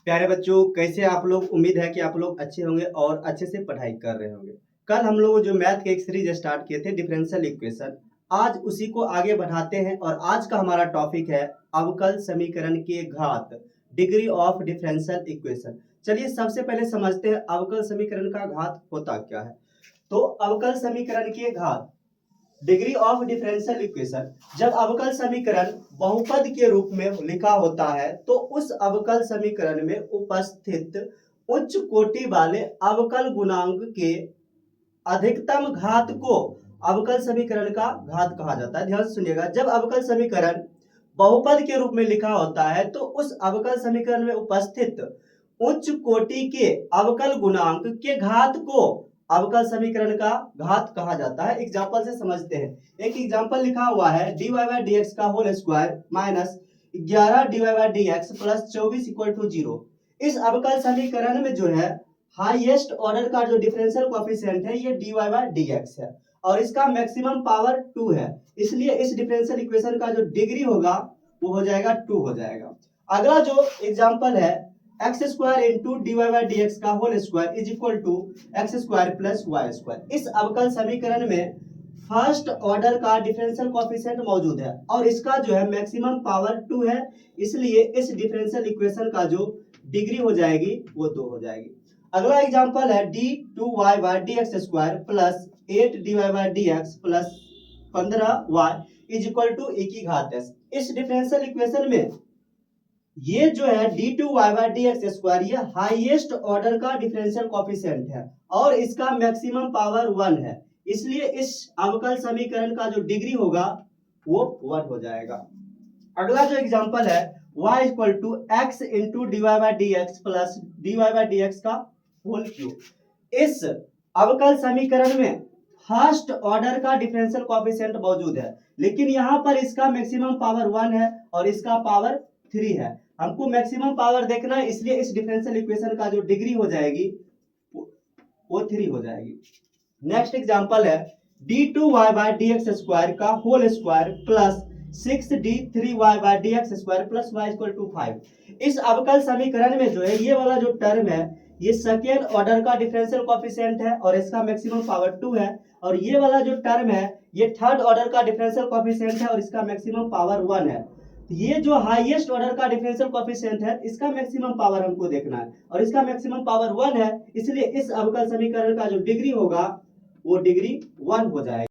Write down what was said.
प्यारे बच्चों, कैसे आप लोग? उम्मीद है कि आप लोग अच्छे होंगे और अच्छे से पढ़ाई कर रहे होंगे। कल हम लोग जो मैथ के एक सीरीज स्टार्ट किए थे डिफरेंशियल इक्वेशन, आज उसी को आगे बढ़ाते हैं और आज का हमारा टॉपिक है अवकल समीकरण के घात, डिग्री ऑफ डिफरेंशियल इक्वेशन। चलिए सबसे पहले समझते हैं अवकल समीकरण का घात होता क्या है। तो अवकल समीकरण के घात, डिग्री ऑफ डिफरेंशियल इक्वेशन, जब अवकल समीकरण बहुपद के रूप में लिखा होता है तो उस अवकल समीकरण में उपस्थित उच्च कोटि वाले अवकल गुणांक के अधिकतम घात को अवकल समीकरण का घात कहा जाता है। ध्यान से सुनिएगा, जब अवकल समीकरण बहुपद के रूप में लिखा होता है तो उस अवकल समीकरण में उपस्थित उच्च कोटि के अवकल गुणांक के घात को अवकल समीकरण का घात कहा जाता है। एग्जांपल से समझते हैं। एक एग्जांपल लिखा हुआ है dy बाई डी एक्स का whole square minus 11 dy by D x plus 24 equal to 0। इस अवकल समीकरण में जो है हाईएस्ट ऑर्डर का जो डिफरेंशियल कोएफिशिएंट है ये dy बाई डी एक्स है और इसका मैक्सिमम पावर 2 है, इसलिए इस डिफरेंशियल इक्वेशन का जो डिग्री होगा वो हो जाएगा 2 हो जाएगा। अगला जो एग्जांपल है X square into D Y by D x का whole square is equal to X square plus Y square. इस अवकल समीकरण में फर्स्ट ऑर्डर का डिफरेंशियल कोएफिशिएंट मौजूद है और इसका जो है मैक्सिमम पावर 2 है, इसलिए इस डिफरेंशियल इक्वेशन का जो डिग्री हो जाएगी वो 2 हो जाएगी। अगला एग्जांपल है D two Y by D x square plus 8 D Y by D x plus 15 Y is equal to A की घात एस। इस डिफरेंशियल इक्वेशन में ये जो है D two Y by D x square ये हाईएस्ट ऑर्डर का differential coefficient है और इसका मैक्सिमम पावर 1 है, इसलिए इस अवकल समीकरण का जो डिग्री होगा वो 1 हो जाएगा। अगला जो एग्जांपल है y equal to x into D Y by D x plus d Y by D x का होल क्यूब। इस अवकल समीकरण में फर्स्ट ऑर्डर का डिफरेंशियल कोएफिशिएंट मौजूद है, लेकिन यहाँ पर इसका मैक्सिमम पावर 1 है और इसका पावर 3 है। हमको मैक्सिमम पावर देखना है, इसलिए इस डिफरेंशियल इक्वेशन का जो डिग्री हो जाएगी वो 3 हो जाएगी। नेक्स्ट एग्जांपल है D two Y by D x square का whole square plus 6d3y by D x square plus Y equal to 5। इस अवकल समीकरण में जो है ये वाला जो टर्म है ये सेकेंड ऑर्डर का डिफरेंशियल कोएफिशिएंट है और इसका मैक्सिमम पावर 2 है, और ये वाला जो टर्म है ये थर्ड ऑर्डर का डिफरेंशियल कोएफिशिएंट है और इसका मैक्सिमम पावर 1 है। ये जो हाईएस्ट ऑर्डर का डिफरेंशियल कोएफिशिएंट है इसका मैक्सिमम पावर हमको देखना है और इसका मैक्सिमम पावर 1 है, इसलिए इस अवकल समीकरण का जो डिग्री होगा वो डिग्री 1 हो जाएगा।